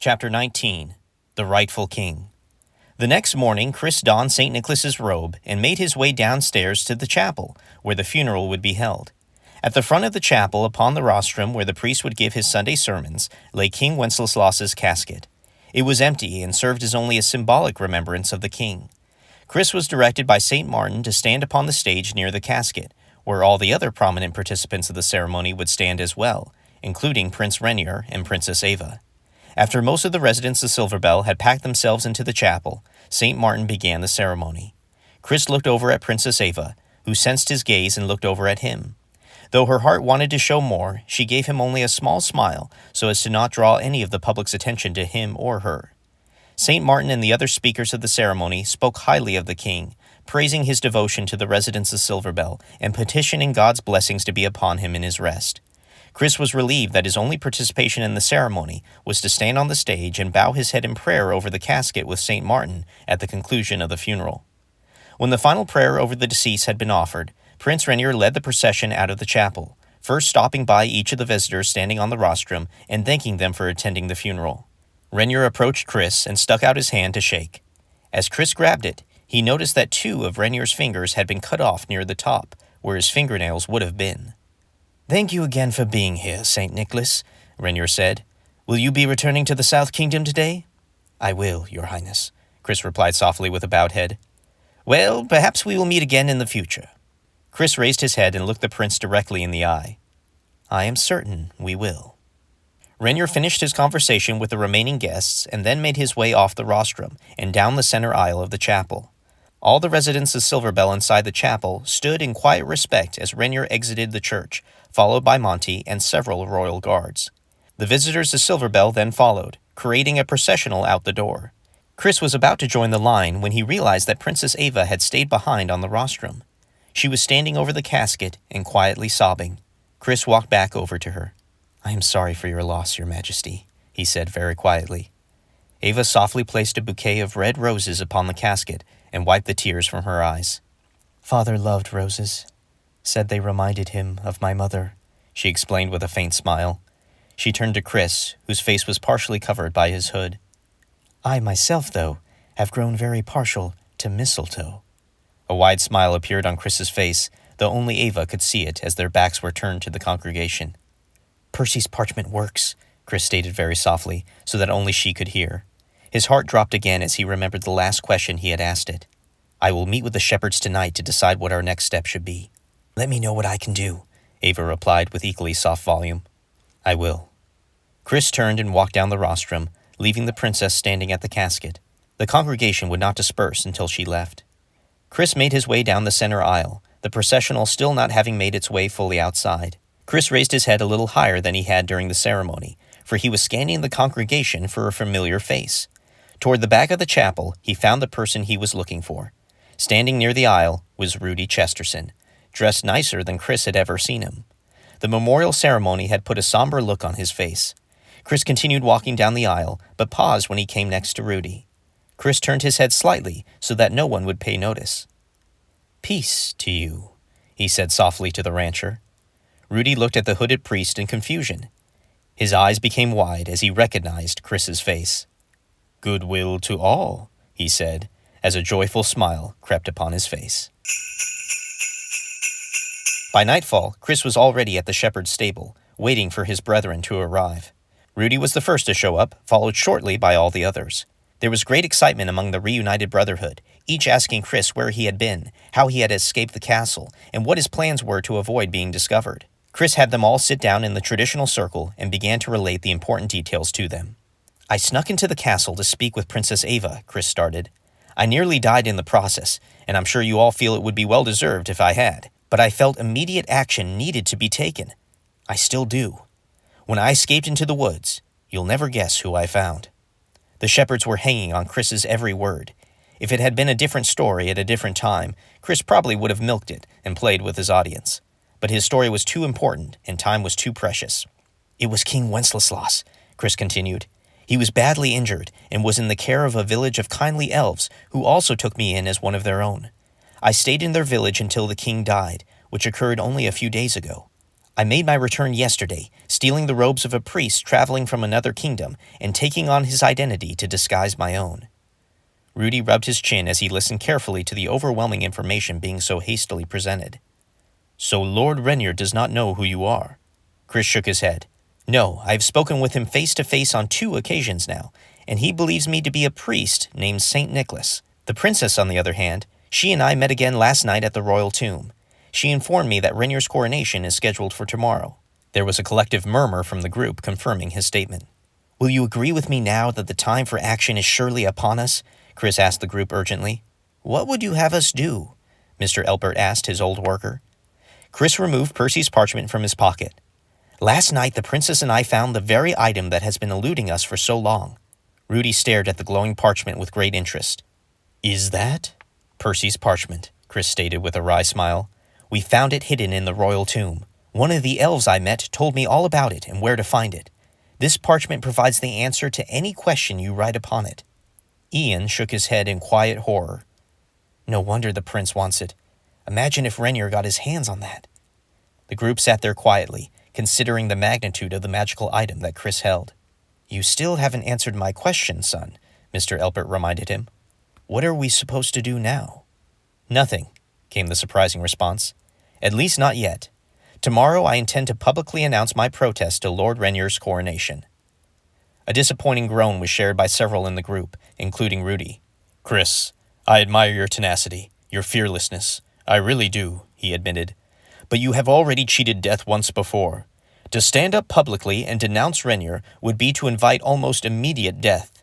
Chapter 19. The Rightful King. The next morning, Chris donned St. Nicholas's robe and made his way downstairs to the chapel, where the funeral would be held. At the front of the chapel, upon the rostrum where the priest would give his Sunday sermons, lay King Wenceslas's casket. It was empty and served as only a symbolic remembrance of the king. Chris was directed by St. Martin to stand upon the stage near the casket, where all the other prominent participants of the ceremony would stand as well, including Prince Rainier and Princess Ava. After most of the residents of Silverbell had packed themselves into the chapel, St. Martin began the ceremony. Chris looked over at Princess Ava, who sensed his gaze and looked over at him. Though her heart wanted to show more, she gave him only a small smile so as to not draw any of the public's attention to him or her. St. Martin and the other speakers of the ceremony spoke highly of the king, praising his devotion to the residents of Silverbell and petitioning God's blessings to be upon him in his rest. Chris was relieved that his only participation in the ceremony was to stand on the stage and bow his head in prayer over the casket with St. Martin at the conclusion of the funeral. When the final prayer over the deceased had been offered, Prince Rainier led the procession out of the chapel, first stopping by each of the visitors standing on the rostrum and thanking them for attending the funeral. Rainier approached Chris and stuck out his hand to shake. As Chris grabbed it, he noticed that 2 of Rainier's fingers had been cut off near the top, where his fingernails would have been. "Thank you again for being here, St. Nicholas," Rainier said. "Will you be returning to the South Kingdom today?" "I will, Your Highness," Chris replied softly with a bowed head. "Well, perhaps we will meet again in the future." Chris raised his head and looked the prince directly in the eye. "I am certain we will." Rainier finished his conversation with the remaining guests and then made his way off the rostrum and down the center aisle of the chapel. All the residents of Silverbell inside the chapel stood in quiet respect as Rainier exited the church, followed by Monty and several royal guards. The visitors of Silverbell then followed, creating a processional out the door. Chris was about to join the line when he realized that Princess Ava had stayed behind on the rostrum. She was standing over the casket and quietly sobbing. Chris walked back over to her. "I am sorry for your loss, Your Majesty," he said very quietly. Ava softly placed a bouquet of red roses upon the casket and wiped the tears from her eyes. "Father loved roses. Said they reminded him of my mother," she explained with a faint smile. She turned to Chris, whose face was partially covered by his hood. "I myself, though, have grown very partial to mistletoe." A wide smile appeared on Chris's face, though only Ava could see it as their backs were turned to the congregation. "Percy's parchment works," Chris stated very softly, so that only she could hear. His heart dropped again as he remembered the last question he had asked it. "I will meet with the shepherds tonight to decide what our next step should be." "Let me know what I can do," Ava replied with equally soft volume. "I will." Chris turned and walked down the rostrum, leaving the princess standing at the casket. The congregation would not disperse until she left. Chris made his way down the center aisle, the processional still not having made its way fully outside. Chris raised his head a little higher than he had during the ceremony, for he was scanning the congregation for a familiar face. Toward the back of the chapel, he found the person he was looking for. Standing near the aisle was Rudy Chesterton, dressed nicer than Chris had ever seen him. The memorial ceremony had put a somber look on his face. Chris continued walking down the aisle, but paused when he came next to Rudy. Chris turned his head slightly so that no one would pay notice. "Peace to you," he said softly to the rancher. Rudy looked at the hooded priest in confusion. His eyes became wide as he recognized Chris's face. "Goodwill to all," he said, as a joyful smile crept upon his face. By nightfall, Chris was already at the shepherd's stable, waiting for his brethren to arrive. Rudy was the first to show up, followed shortly by all the others. There was great excitement among the reunited brotherhood, each asking Chris where he had been, how he had escaped the castle, and what his plans were to avoid being discovered. Chris had them all sit down in the traditional circle and began to relate the important details to them. "I snuck into the castle to speak with Princess Ava," Chris started. "I nearly died in the process, and I'm sure you all feel it would be well deserved if I had. But I felt immediate action needed to be taken. I still do. When I escaped into the woods, you'll never guess who I found." The shepherds were hanging on Chris's every word. If it had been a different story at a different time, Chris probably would have milked it and played with his audience. But his story was too important, and time was too precious. "It was King Wenceslas," Chris continued. "He was badly injured and was in the care of a village of kindly elves who also took me in as one of their own. I stayed in their village until the king died, which occurred only a few days ago. I made my return yesterday, stealing the robes of a priest traveling from another kingdom and taking on his identity to disguise my own. Rudy rubbed his chin as he listened carefully to the overwhelming information being so hastily presented. So Lord Renier does not know who you are? Chris shook his head. No, I have spoken with him face to face on 2 occasions now, and he believes me to be a priest named St. Nicholas. The princess, on the other hand, she and I met again last night at the royal tomb. She informed me that Renier's coronation is scheduled for tomorrow. There was a collective murmur from the group confirming his statement. Will you agree with me now that the time for action is surely upon us? Chris asked the group urgently. What would you have us do? Mr. Elbert asked his old worker. Chris removed Percy's parchment from his pocket. Last night the princess and I found the very item that has been eluding us for so long. Rudy stared at the glowing parchment with great interest. Is that? Percy's parchment, Chris stated with a wry smile. We found it hidden in the royal tomb. One of the elves I met told me all about it and where to find it. This parchment provides the answer to any question you write upon it. Ian shook his head in quiet horror. No wonder the prince wants it. Imagine if Renier got his hands on that. The group sat there quietly, considering the magnitude of the magical item that Chris held. You still haven't answered my question, son, Mr. Elbert reminded him. What are we supposed to do now? Nothing, came the surprising response. At least not yet. Tomorrow I intend to publicly announce my protest to Lord Renier's coronation. A disappointing groan was shared by several in the group, including Rudy. Chris, I admire your tenacity, your fearlessness. I really do, he admitted. But you have already cheated death once before. To stand up publicly and denounce Renier would be to invite almost immediate death.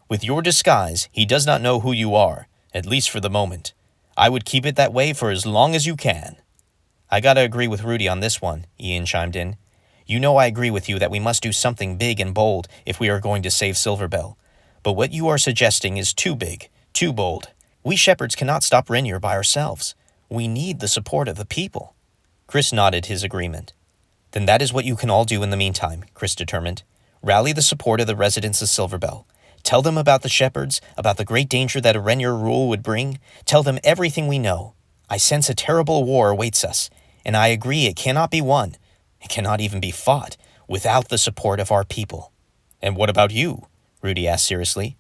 With your disguise, he does not know who you are, at least for the moment. I would keep it that way for as long as you can. I gotta agree with Rudy on this one, Ian chimed in. You know I agree with you that we must do something big and bold if we are going to save Silverbell. But what you are suggesting is too big, too bold. We shepherds cannot stop Renier by ourselves. We need the support of the people. Chris nodded his agreement. Then that is what you can all do in the meantime, Chris determined. Rally the support of the residents of Silverbell. Tell them about the shepherds, about the great danger that a Renier rule would bring. Tell them everything we know. I sense a terrible war awaits us, and I agree it cannot be won. It cannot even be fought without the support of our people. And what about you? Rudy asked seriously.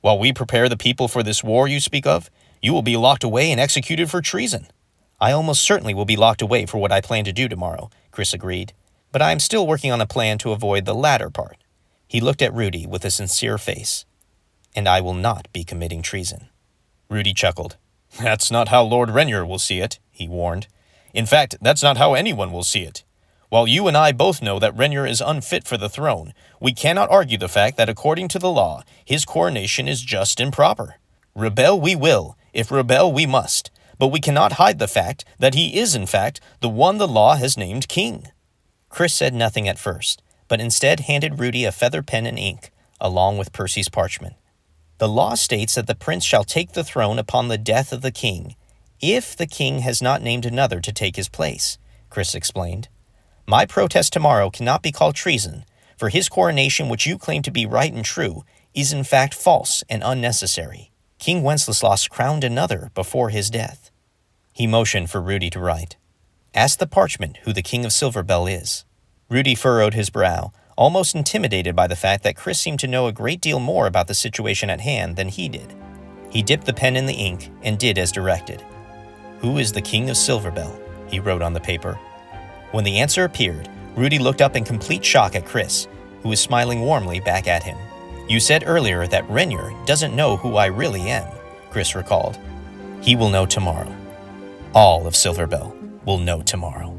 While we prepare the people for this war you speak of, you will be locked away and executed for treason. I almost certainly will be locked away for what I plan to do tomorrow, Chris agreed. But I am still working on a plan to avoid the latter part. He looked at Rudy with a sincere face. And I will not be committing treason. Rudy chuckled. That's not how Lord Renier will see it, he warned. In fact, that's not how anyone will see it. While you and I both know that Renier is unfit for the throne, we cannot argue the fact that according to the law, his coronation is just and proper. Rebel we will, if rebel we must, but we cannot hide the fact that he is in fact the one the law has named king. Chris said nothing at first, but instead handed Rudy a feather pen and ink, along with Percy's parchment. The law states that the prince shall take the throne upon the death of the king, if the king has not named another to take his place, Chris explained. My protest tomorrow cannot be called treason, for his coronation, which you claim to be right and true, is in fact false and unnecessary. King Wenceslas crowned another before his death. He motioned for Rudy to write. Ask the parchment who the King of Silverbell is. Rudy furrowed his brow, almost intimidated by the fact that Chris seemed to know a great deal more about the situation at hand than he did. He dipped the pen in the ink and did as directed. Who is the King of Silverbell? He wrote on the paper. When the answer appeared, Rudy looked up in complete shock at Chris, who was smiling warmly back at him. You said earlier that Renier doesn't know who I really am, Chris recalled. He will know tomorrow. All of Silverbell will know tomorrow.